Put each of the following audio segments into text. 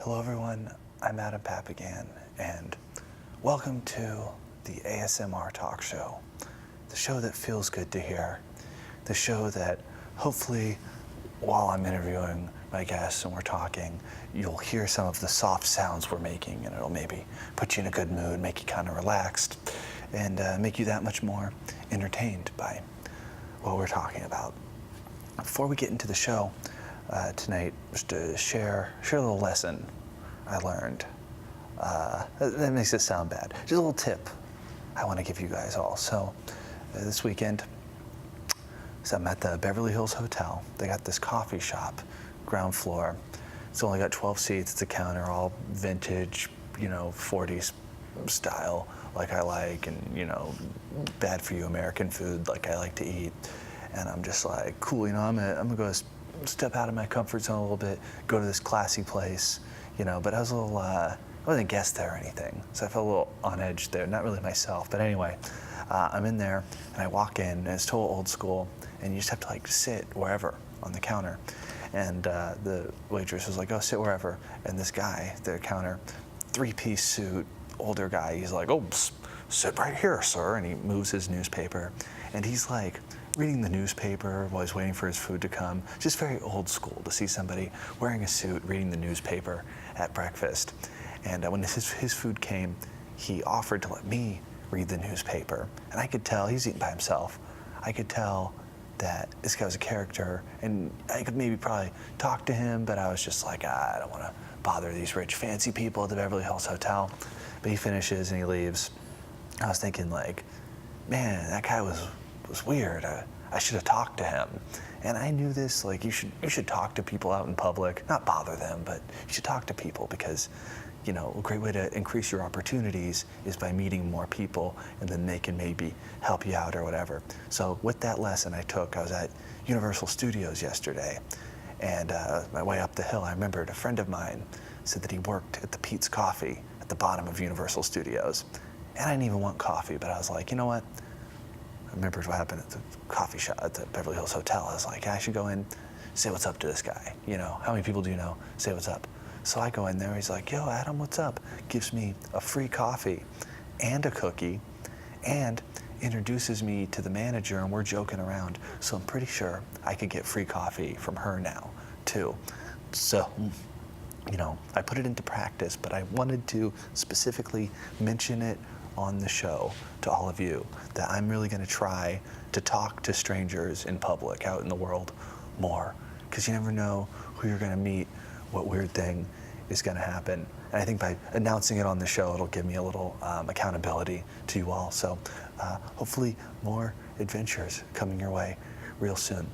Hello everyone, I'm Adam Papagan, and welcome to the ASMR Talk Show, the show that feels good to hear, the show that hopefully while I'm interviewing my guests and we're talking, you'll hear some of the soft sounds we're making, and it'll maybe put you in a good mood, make you kind of relaxed, and make you that much more entertained by what we're talking about. Before we get into the show tonight, just to share a little lesson I learned. That makes it sound bad. Just a little tip I want to give you guys all. So this weekend, I'm at the Beverly Hills Hotel. They got this coffee shop, ground floor. It's only got 12 seats. It's a counter, all vintage, 40s style, like I like, and bad for you American food, like I like to eat. And I'm just like, cool, I'm gonna go step out of my comfort zone a little bit, go to this classy place, but I was a little, I wasn't a guest there or anything, so I felt a little on edge there, not really myself, but anyway, I'm in there, and I walk in, and it's total old school, and you just have to sit wherever on the counter, and the waitress was like, oh, sit wherever, and this guy, the counter, three-piece suit, older guy, he's like, oh, sit right here, sir, and he moves his newspaper, and he's like, reading the newspaper while he's waiting for his food to come. Just very old school to see somebody wearing a suit, reading the newspaper at breakfast. And when his food came, he offered to let me read the newspaper. And I could tell, he's eating by himself, I could tell that this guy was a character, and I could maybe probably talk to him, but I was just like, I don't want to bother these rich, fancy people at the Beverly Hills Hotel. But he finishes and he leaves. I was thinking like, man, that guy was weird. I should have talked to him. And I knew this, like you should talk to people out in public, not bother them, but you should talk to people because, a great way to increase your opportunities is by meeting more people, and then they can maybe help you out or whatever. So with that lesson I was at Universal Studios yesterday, and my way up the hill, I remembered a friend of mine said that he worked at the Pete's Coffee at the bottom of Universal Studios. And I didn't even want coffee, but I was like, you know what? I remembered what happened at the coffee shop at the Beverly Hills Hotel. I was like, I should go in, say what's up to this guy. How many people do you know? Say what's up. So I go in there, he's like, yo, Adam, what's up? Gives me a free coffee and a cookie and introduces me to the manager, and we're joking around. So I'm pretty sure I could get free coffee from her now, too. So, I put it into practice, but I wanted to specifically mention it on the show to all of you that I'm really going to try to talk to strangers in public, out in the world, more, because you never know who you're going to meet, what weird thing is going to happen. And I think by announcing it on the show, it'll give me a little accountability to you all. So hopefully more adventures coming your way real soon.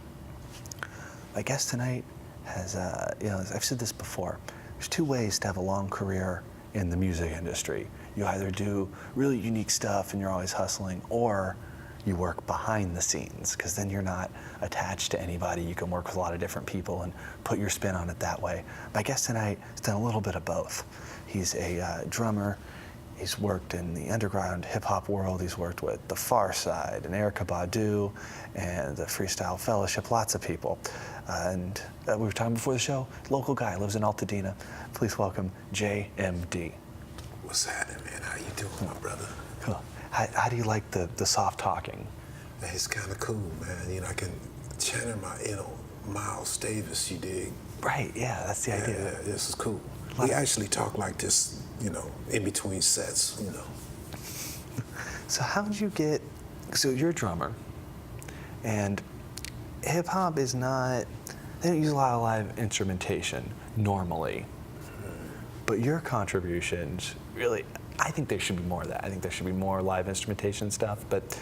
My guest tonight has, I've said this before, there's two ways to have a long career in the music industry. You either do really unique stuff and you're always hustling, or you work behind the scenes, because then you're not attached to anybody. You can work with a lot of different people and put your spin on it that way. My guest tonight has done a little bit of both. He's a drummer. He's worked in the underground hip-hop world. He's worked with the Pharcyde and Erykah Badu and the Freestyle Fellowship, lots of people. And we were talking before the show, local guy, lives in Altadena. Please welcome JMD. What's happening, man? How you doing, my brother? Cool. How do you like the soft talking? It's kind of cool, man. I can channel my inner Miles Davis, you dig? Right, yeah, that's the idea. Yeah, this is cool. We actually talk like this, in between sets, So how'd you so you're a drummer, and hip hop is not, they don't use a lot of live instrumentation normally, but your contributions really, I think there should be more of that. I think there should be more live instrumentation stuff, but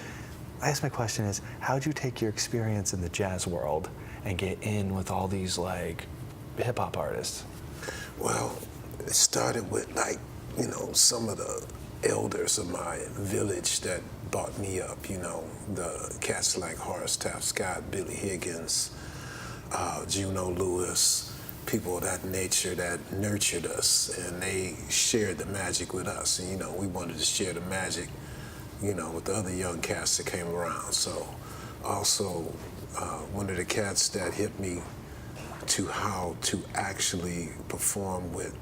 I guess my question is, how'd you take your experience in the jazz world and get in with all these hip hop artists? Well, it started with some of the elders of my village that brought me up, the cats like Horace Taft Scott, Billy Higgins, Juno Lewis, people of that nature that nurtured us, and they shared the magic with us. And, we wanted to share the magic, with the other young cats that came around. So also, one of the cats that hit me to how to actually perform with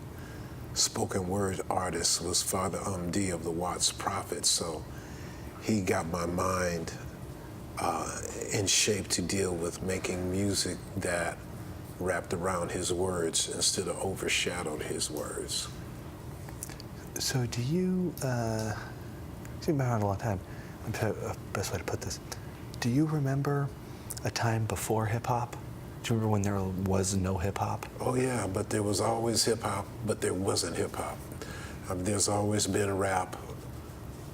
spoken word artist was Father D of the Watts Prophets. So he got my mind in shape to deal with making music that wrapped around his words instead of overshadowed his words. So do you, you've been around a long time, best way to put this, do you remember a time before hip-hop? Do you remember when there was no hip-hop? Oh yeah, but there was always hip-hop, but there wasn't hip-hop. There's always been rap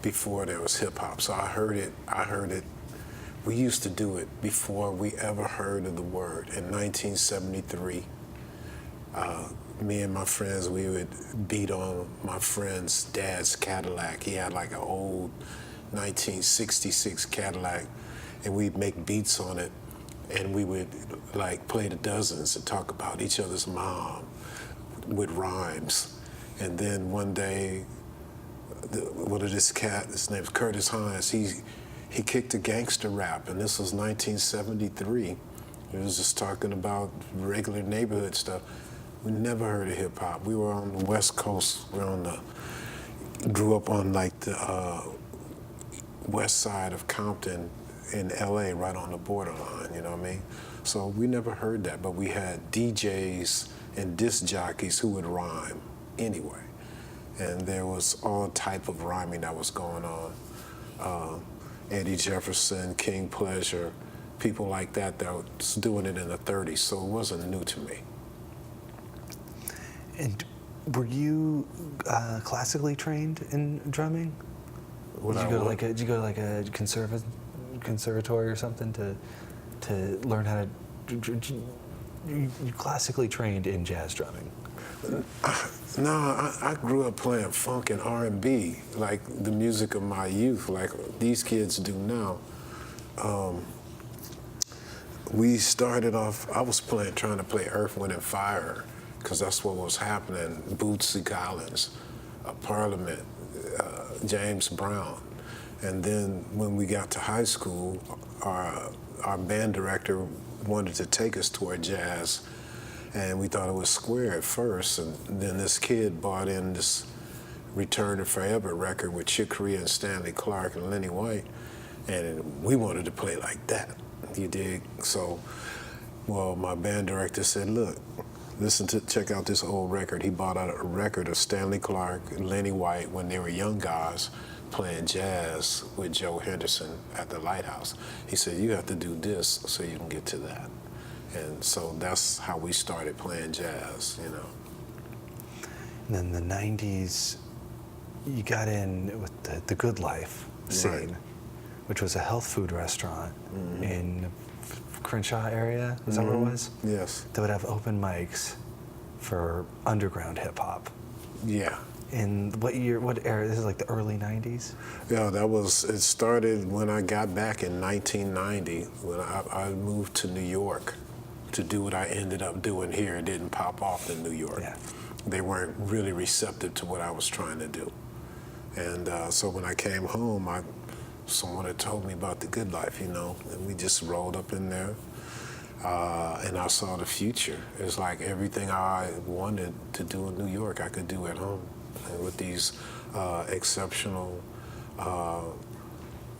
before there was hip-hop. So I heard it. We used to do it before we ever heard of the word. In 1973, me and my friends, we would beat on my friend's dad's Cadillac. He had like an old 1966 Cadillac, and we'd make beats on it, and we would like play the dozens and talk about each other's mom with rhymes. And then one day, one of this cat, his name's Curtis Hines, he kicked a gangster rap, and this was 1973. He was just talking about regular neighborhood stuff. We never heard of hip hop. We were on the West Coast. Grew up on like the west side of Compton in LA, right on the borderline, you know what I mean? So we never heard that, but we had DJs and disc jockeys who would rhyme anyway. And there was all type of rhyming that was going on. Eddie Jefferson, King Pleasure, people like that was doing it in the 30s, so it wasn't new to me. And were you classically trained in drumming? Did you go to like a conservatory or something to learn how to? You classically trained in jazz drumming? No, I grew up playing funk and R&B, like the music of my youth, like these kids do now. We started off, I was trying to play Earth, Wind, and Fire, because that's what was happening. Bootsy Collins, Parliament, James Brown. And then when we got to high school, our band director wanted to take us toward jazz, and we thought it was square at first, and then this kid bought in this Return to Forever record with Chick Corea and Stanley Clarke and Lenny White, and we wanted to play like that, you dig? So, well, my band director said, look, check out this old record. He bought out a record of Stanley Clarke and Lenny White when they were young guys playing jazz with Joe Henderson at the Lighthouse. He said, you have to do this so you can get to that. And so that's how we started playing jazz, you know. And then the 90s, you got in with the Good Life scene, Right. which was a health food restaurant in Crenshaw area, is that where it was? Yes. That would have open mics for underground hip hop. Yeah. In what year, what era? This is like the early 90s? Yeah, it started when I got back in 1990, when I moved to New York to do what I ended up doing here. It didn't pop off in New York. Yeah. They weren't really receptive to what I was trying to do. And so when I came home, someone had told me about the Good Life, you know, and we just rolled up in there. And I saw the future. It's like everything I wanted to do in New York, I could do at home. And with these exceptional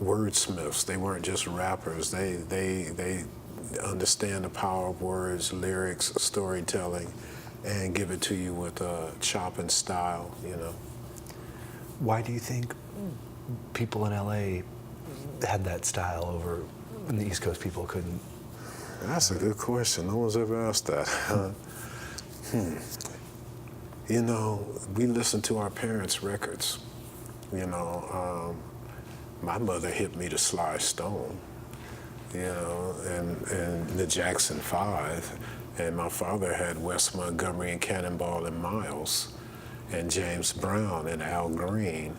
wordsmiths, they weren't just rappers. They understand the power of words, lyrics, storytelling, and give it to you with a chop and style, you know. Why do you think people in LA had that style over when the East Coast people couldn't? That's a good question. No one's ever asked that. You know, we listened to our parents' records. You know, my mother hit me to Sly Stone, you know, and the Jackson 5. And my father had Wes Montgomery and Cannonball and Miles and James Brown and Al Green.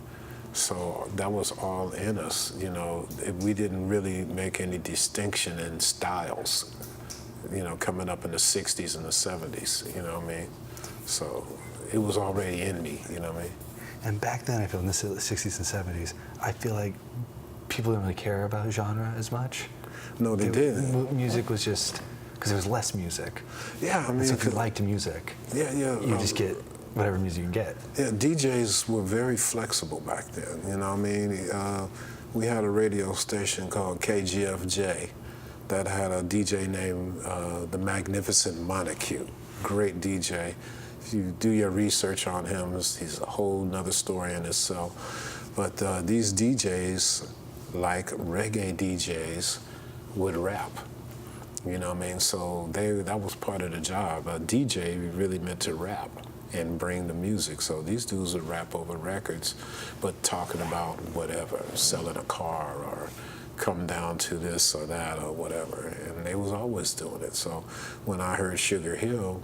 So that was all in us, you know. We didn't really make any distinction in styles, you know, coming up in the 60s and the 70s, you know what I mean? So it was already in me, you know what I mean? And back then, I feel in the 60s and 70s, I feel like people didn't really care about genre as much. No, they didn't. Music was just, because there was less music. Yeah, I mean. So if you liked music, Yeah. you just get whatever music you can get. Yeah, DJs were very flexible back then. You know what I mean? We had a radio station called KGFJ that had a DJ named the Magnificent Montague. Great DJ. If you do your research on him, he's a whole nother story in itself. But these DJs, like reggae DJs, would rap. You know what I mean? So that was part of the job. A DJ really meant to rap and bring the music. So these dudes would rap over records, but talking about whatever, selling a car or come down to this or that or whatever. And they was always doing it. So when I heard Sugar Hill,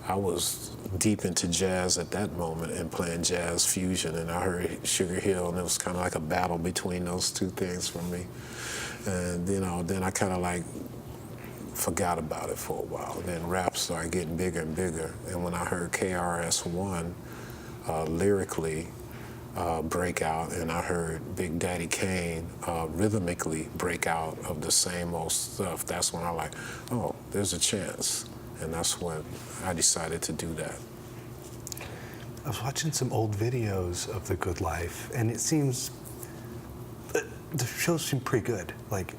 I was deep into jazz at that moment and playing jazz fusion. And I heard Sugar Hill, and it was kind of like a battle between those two things for me. And, you know, then I kind of like forgot about it for a while. Then rap started getting bigger and bigger. And when I heard KRS-One lyrically break out, and I heard Big Daddy Kane rhythmically break out of the same old stuff, that's when I like, oh, there's a chance. And that's when I decided to do that. I was watching some old videos of The Good Life, and it seems, the shows seem pretty good. Like,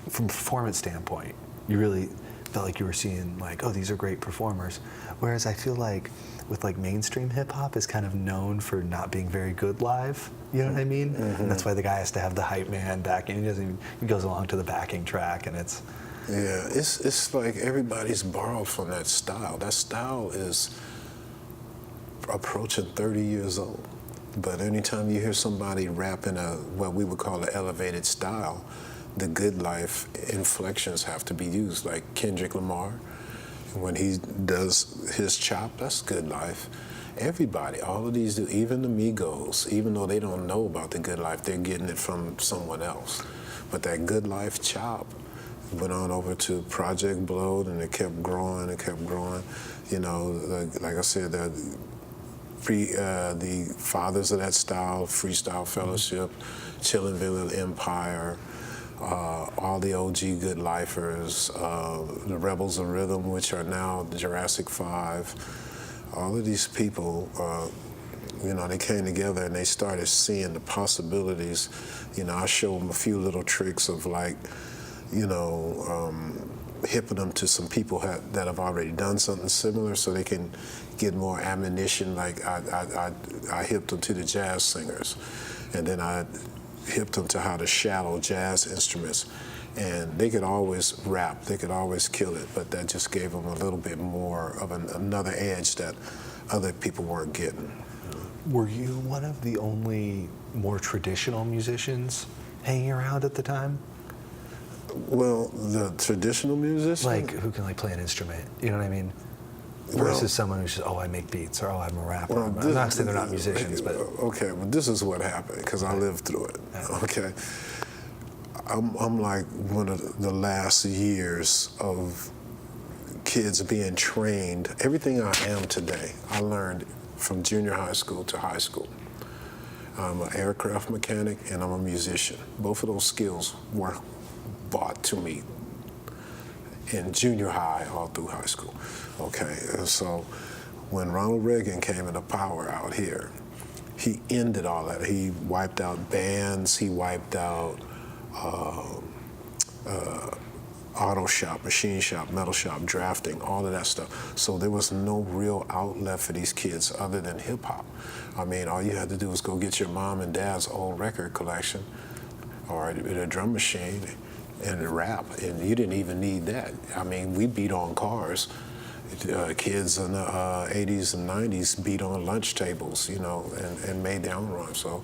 from a performance standpoint, you really felt like you were seeing like, oh, these are great performers. Whereas I feel like with like mainstream hip hop is kind of known for not being very good live. You know what I mean? Mm-hmm. And that's why the guy has to have the hype man backing. He goes along to the backing track, and it's. Yeah, it's like everybody's borrowed from that style. That style is approaching 30 years old. But anytime you hear somebody rap in what we would call an elevated style, the Good Life inflections have to be used. Like Kendrick Lamar, when he does his chop, that's Good Life. Everybody, all of these, even the Migos, even though they don't know about the Good Life, they're getting it from someone else. But that Good Life chop went on over to Project Blowed, and it kept growing and kept growing. You know, like I said, the fathers of that style, Freestyle Fellowship, Chillinville Empire, all the OG Good Lifers, the Rebels of Rhythm, which are now the Jurassic 5. All of these people, you know, they came together and they started seeing the possibilities. You know, I showed them a few little tricks of like, you know, hipping them to some people that have already done something similar so they can get more ammunition. Like I hipped them to the jazz singers, and then I hipped them to how to shadow jazz instruments. And they could always rap, they could always kill it, but that just gave them a little bit more of another edge that other people weren't getting. Were you one of the only more traditional musicians hanging around at the time? Well, the traditional musician? Like, who can like play an instrument, you know what I mean? Versus someone who's just, oh, I make beats, or oh, I'm a rapper. Well, I'm not saying they're not musicians, but... Okay, well, this is what happened, because I lived through it, okay? I'm like one of the last years of kids being trained. Everything I am today, I learned from junior high school to high school. I'm an aircraft mechanic, and I'm a musician. Both of those skills were brought to me in junior high all through high school. Okay, and so when Ronald Reagan came into power out here, he ended all that. He wiped out bands, he wiped out auto shop, machine shop, metal shop, drafting, all of that stuff. So there was no real outlet for these kids other than hip hop. I mean, all you had to do was go get your mom and dad's old record collection or a drum machine and rap, and you didn't even need that. I mean, we beat on cars. Kids in the 80s and 90s beat on lunch tables, you know, and made their own rhymes. So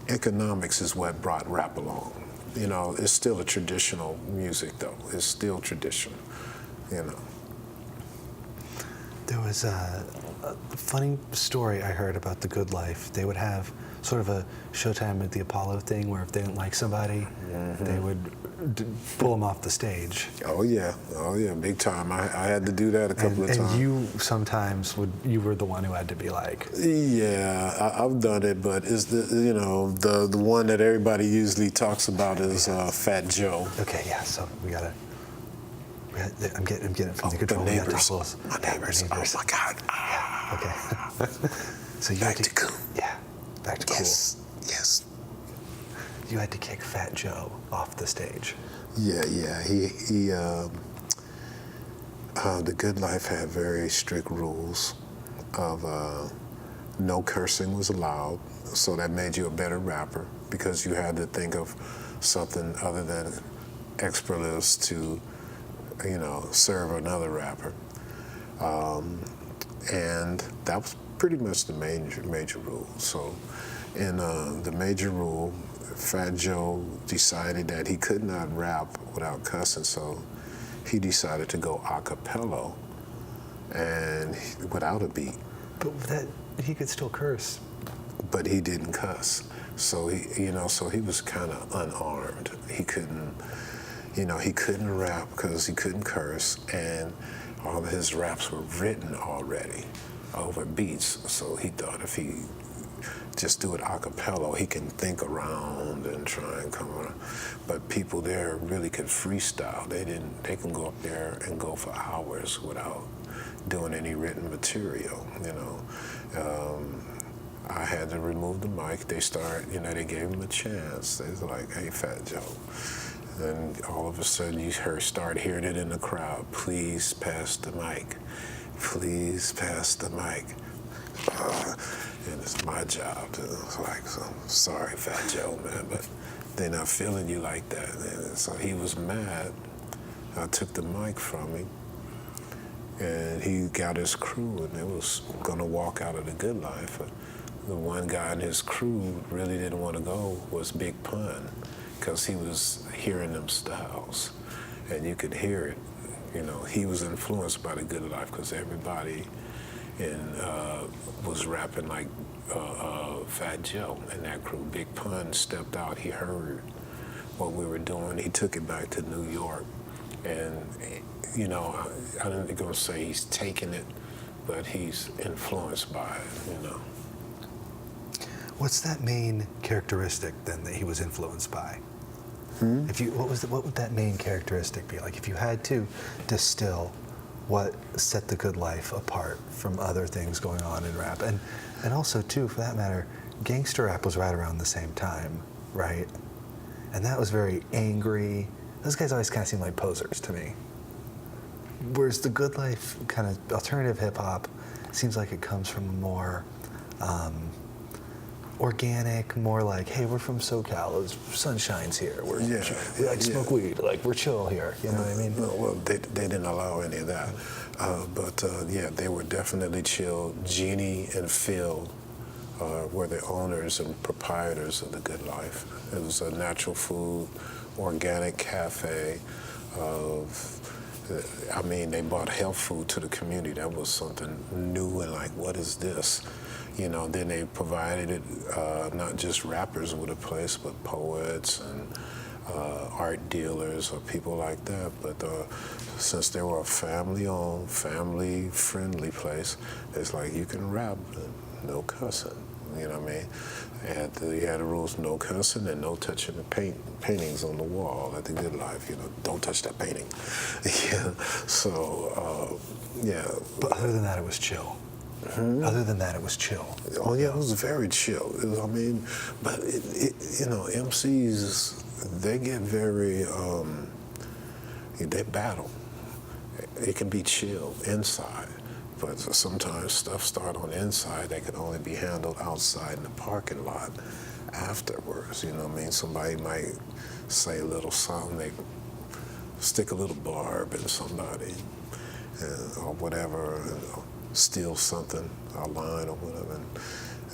economics is what brought rap along. You know, it's still a traditional music, though. It's still traditional, you know. There was a funny story I heard about The Good Life. They would have sort of a Showtime at the Apollo thing where if they didn't like somebody, they would pull them off the stage. Oh yeah, big time. I had to do that a couple of times. And you sometimes you were the one who had to be like. Yeah, I've done it, but it's the one that everybody usually talks about is Fat Joe. Okay, yeah. So we gotta I'm getting it from the control. The We gotta neighbors. talk close. My neighbors. Oh my God. Yeah. Okay. So you Back had to cool. Yeah. Back to cool. Yes. Yes. You had to kick Fat Joe off the stage. Yeah. He The Good Life had very strict rules of no cursing was allowed, so that made you a better rapper because you had to think of something other than expletives to, serve another rapper. And that was pretty much the major rule. So in the major rule, Fat Joe decided that he could not rap without cussing, so he decided to go a cappella and without a beat. But that he could still curse. But he didn't cuss. So he was kind of unarmed. He couldn't rap because he couldn't curse, and all of his raps were written already over beats. So he thought if he just do it a cappella, he can think around and try and come around. But people there really could freestyle. They can go up there and go for hours without doing any written material, I had to remove the mic. They gave him a chance. They was like, hey, Fat Joe. And all of a sudden you start hearing it in the crowd. Please pass the mic. Please pass the mic. And it's my job to, so sorry, Fat Joe, man, but they're not feeling you like that. And so he was mad. I took the mic from him, and he got his crew, and they was gonna walk out of the Good Life. The one guy in his crew really didn't want to go was Big Pun, because he was hearing them styles, and you could hear it. He was influenced by the Good Life because everybody was rapping like Fat Joe and that crew. Big Pun stepped out. He heard what we were doing. He took it back to New York, and I didn't gonna say he's taking it, but he's influenced by it. What's that main characteristic then that he was influenced by? What would that main characteristic be? Like if you had to distill what set the Good Life apart from other things going on in rap, and also too, for that matter, gangster rap was right around the same time, right? And that was very angry. Those guys always kind of seem like posers to me. Whereas the Good Life, kind of alternative hip hop, seems like it comes from a more organic, more like, hey, we're from SoCal, sun shines here. We like smoke weed, like we're chill here. You know what I mean? No, well, they didn't allow any of that, but they were definitely chill. Jeannie and Phil were the owners and proprietors of the Good Life. It was a natural food, organic cafe. They brought health food to the community. That was something new and like, what is this? Then they provided it, not just rappers with a place, but poets and art dealers or people like that. But since they were a family-owned, family-friendly place, it's like you can rap, no cussing. You know what I mean? You had the rules: no cussing and no touching the paintings on the wall at the Good Life. Don't touch that painting. Yeah. So, But other than that, it was chill. Other than that, it was chill. Oh yeah, it was very chill. But MCs, they get very, they battle. It can be chill inside, but sometimes stuff start on the inside that can only be handled outside in the parking lot afterwards. Somebody might say a little something, they stick a little barb in somebody, or whatever. Steal something, a line or whatever,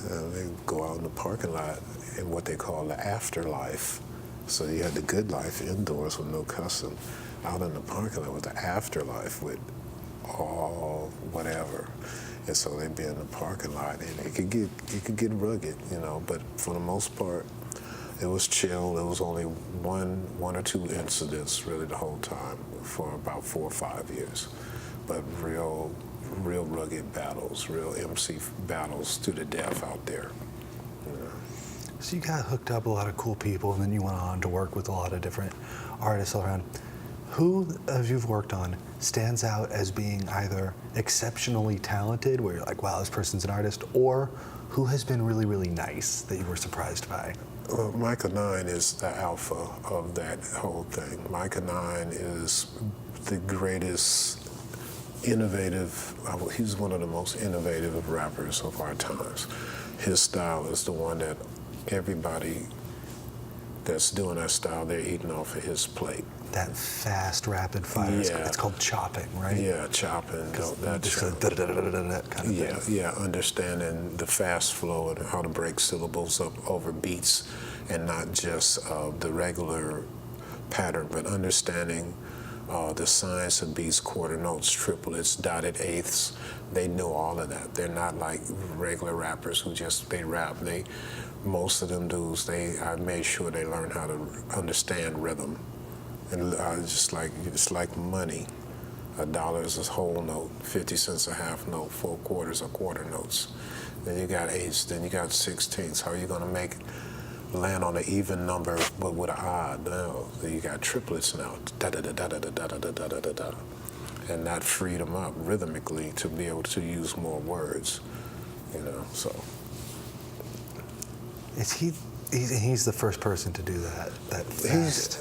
and they go out in the parking lot in what they call the afterlife. So you had the Good Life indoors with no cussing. Out in the parking lot was the afterlife with all whatever. And so they'd be in the parking lot, and it could get rugged, but for the most part, it was chill. There was only one or two incidents really the whole time for about 4 or 5 years, but real rugged battles, real MC battles to the death out there. So you got hooked up with a lot of cool people, and then you went on to work with a lot of different artists all around. Who of you've worked on stands out as being either exceptionally talented, where you're like, wow, this person's an artist, or who has been really, really nice that you were surprised by? Well, Micah 9 is the alpha of that whole thing. Micah 9 is the greatest innovative, he's one of the most innovative rappers of our times. His style is the one that everybody that's doing that style, they're eating off of his plate. That fast, rapid fire. Yeah. It's called chopping, right? Yeah, chopping. Just a da-da-da-da-da-da kind of thing. Yeah, understanding the fast flow and how to break syllables up over beats and not just the regular pattern, but understanding the science of beats, quarter notes, triplets, dotted eighths. They know all of that. They're not like regular rappers who just, they rap. Most of them dudes, I made sure they learn how to understand rhythm. And it's like money. $1 is a whole note, 50 cents a half note, 4 quarters are quarter notes. Then you got eighths, then you got sixteenths. How are you gonna land on an even number but with an odd? No, you got triplets now. Da da da da da da da da da da da da. And that freed them up rhythmically to be able to use more words, so. He's the first person to do that fast.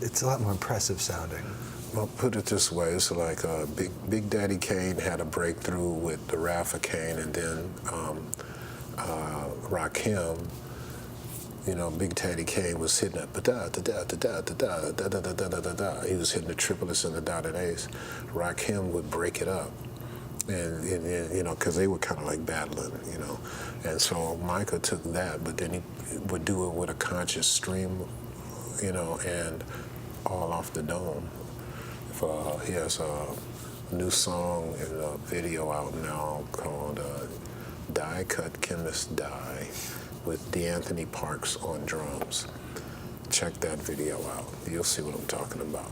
It's a lot more impressive sounding. Well, put it this way, it's like Big Daddy Kane had a breakthrough with the Rafa Kane, and then Rakim, Big Daddy Kane was hitting that da-da-da-da-da-da-da-da-da-da-da-da-da-da. He was hitting the triplets and the dotted A's. Rakim would break it up. And because they were kind of like battling, And so Micah took that, but then he would do it with a conscious stream, and all off the dome. He has a new song and a video out now called Die Cut Chemist Die with DeAnthony Parks on drums. Check that video out. You'll see what I'm talking about.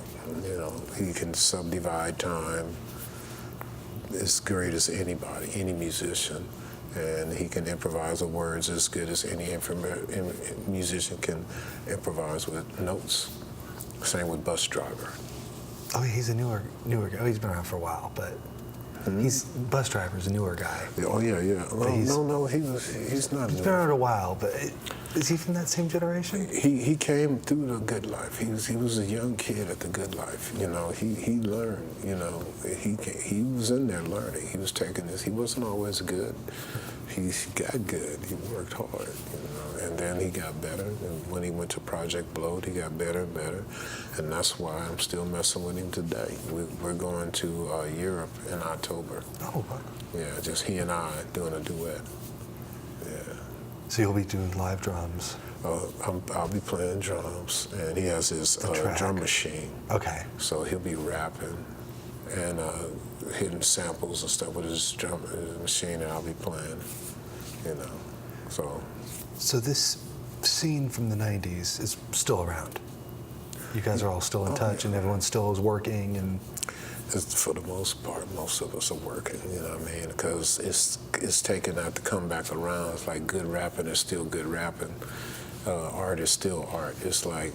He can subdivide time as great as anybody, any musician, and he can improvise the words as good as any musician can improvise with notes. Same with Bus Driver. Oh, he's a newer guy. Oh, he's been around for a while, but Bus Driver's a newer guy. Oh yeah. No, he's not. He's been around a while, but is he from that same generation? He came through the good life. He was a young kid at the good life. He learned. He was in there learning. He was taking this. He wasn't always good. He got good. He worked hard. And then he got better. And when he went to Project Blowed, he got better and better. And that's why I'm still messing with him today. We're going to Europe in October. Oh, wow. Yeah, just he and I doing a duet. Yeah. So you'll be doing live drums? I'll be playing drums, and he has his drum machine. Okay. So he'll be rapping and hitting samples and stuff with his drum machine, and I'll be playing, So this scene from the 90s is still around? You guys are all still in touch, and everyone still is working, and... For the most part, most of us are working, because it's taking that to come back around. It's like good rapping is still good rapping. Art is still art. It's like,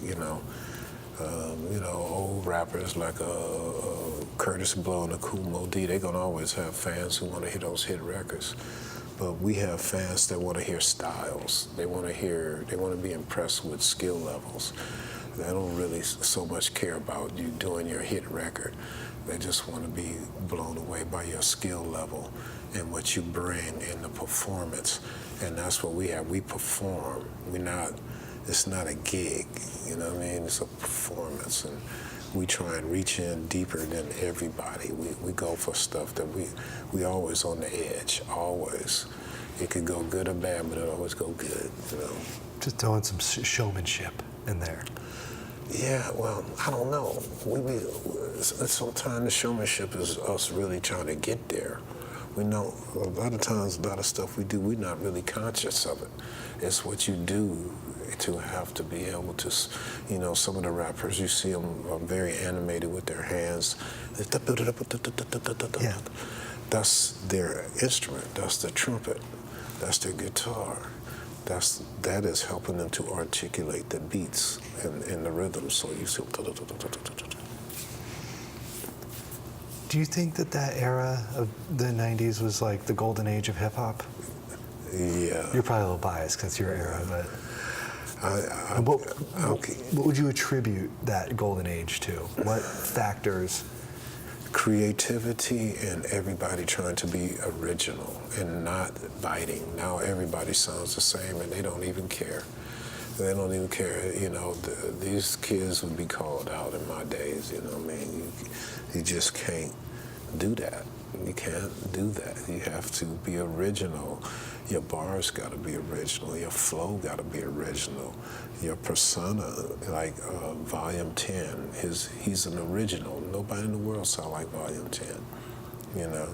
old rappers like Curtis Blow and Kool Moe Dee, they're going to always have fans who want to hear those hit records. But we have fans that want to hear styles. They want to be impressed with skill levels. They don't really so much care about you doing your hit record. They just want to be blown away by your skill level and what you bring in the performance. And that's what we have. We perform. It's not a gig, It's a performance. And we try and reach in deeper than everybody. We go for stuff that we always on the edge, always. It could go good or bad, but it always go good, Just throwing some showmanship in there. Yeah, well, I don't know. Sometimes the showmanship is us really trying to get there. We know a lot of times, a lot of stuff we do, we're not really conscious of it. It's what you do to have to be able to, some of the rappers, you see them are very animated with their hands. Yeah. That's their instrument. That's the trumpet. That's their guitar. That is helping them to articulate the beats and the rhythm. So you see, Do you think that era of the 90s was like the golden age of hip hop? Yeah. You're probably a little biased because it's your era, but Okay. what would you attribute that golden age to? What factors? Creativity and everybody trying to be original and not biting. Now everybody sounds the same and they don't even care. They don't even care. You know, these kids would be called out in my days, you know what I mean? You just can't do that. You can't do that. You have to be original. Your bars got to be original. Your flow got to be original. Your persona, like Volume 10, he's an original. Nobody in the world sound like Volume 10, you know.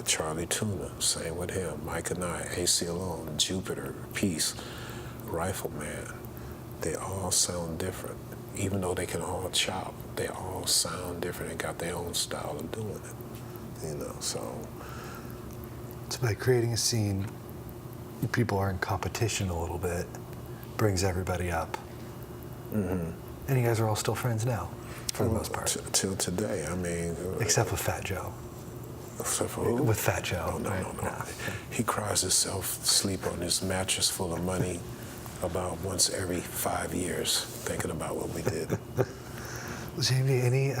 Charlie Tuna, same with him. Mike and I, AC Alone, Jupiter, Peace, Rifleman. They all sound different. Even though they can all chop, they all sound different and got their own style of doing it, you know, so. So by creating a scene, people are in competition a little bit, brings everybody up. Mm-hmm. And you guys are all still friends now, for the most part. Till today, I mean. Except with Fat Joe. Except for who? With Fat Joe. Oh, no. Nah. He cries himself sleep on his mattress full of money about once every 5 years, thinking about what we did. JMD, any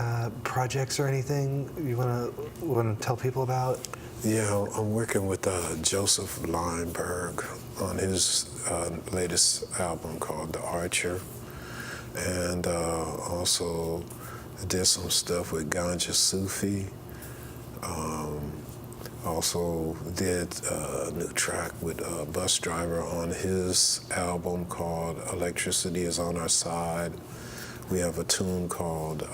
projects or anything you want to tell people about? Yeah, I'm working with Joseph Lineberg on his latest album called The Archer, and also did some stuff with Ganja Sufi. Also did a new track with Bus Driver on his album called Electricity Is On Our Side. We have a tune called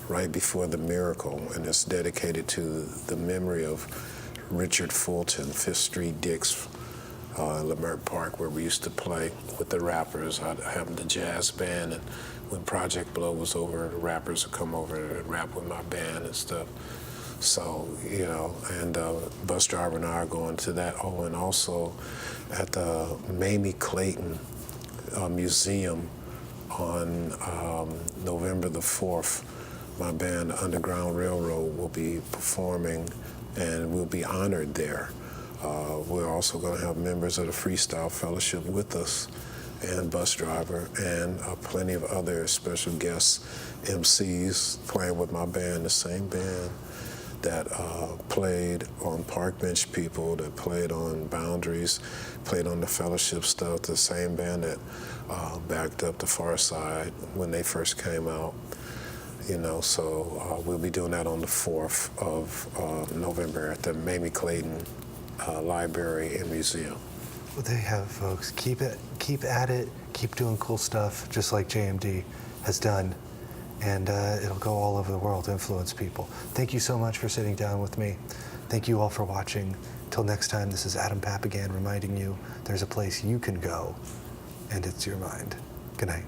Right Before the Miracle, and it's dedicated to the memory of Richard Fulton, 5th Street Dix, Leimert Park, where we used to play with the rappers. I have the jazz band, and when Project Blow was over, the rappers would come over and rap with my band and stuff. So, you know, and Bus Driver and I are going to that. Oh, and also at the Mamie Clayton Museum on November the 4th, my band Underground Railroad will be performing and we'll be honored there. We're also going to have members of the Freestyle Fellowship with us and Bus Driver and plenty of other special guests, MCs playing with my band, the same band that played on Park Bench People, that played on Boundaries, played on the Fellowship stuff, the same band that backed up the Pharcyde when they first came out. You know, so we'll be doing that on the 4th of November at the Mamie Clayton Library and Museum. Well, there you have it, folks. Keep at it, keep doing cool stuff, just like JMD has done. And it'll go all over the world to influence people. Thank you so much for sitting down with me. Thank you all for watching. Till next time, this is Adam Papagan reminding you there's a place you can go, and it's your mind. Good night.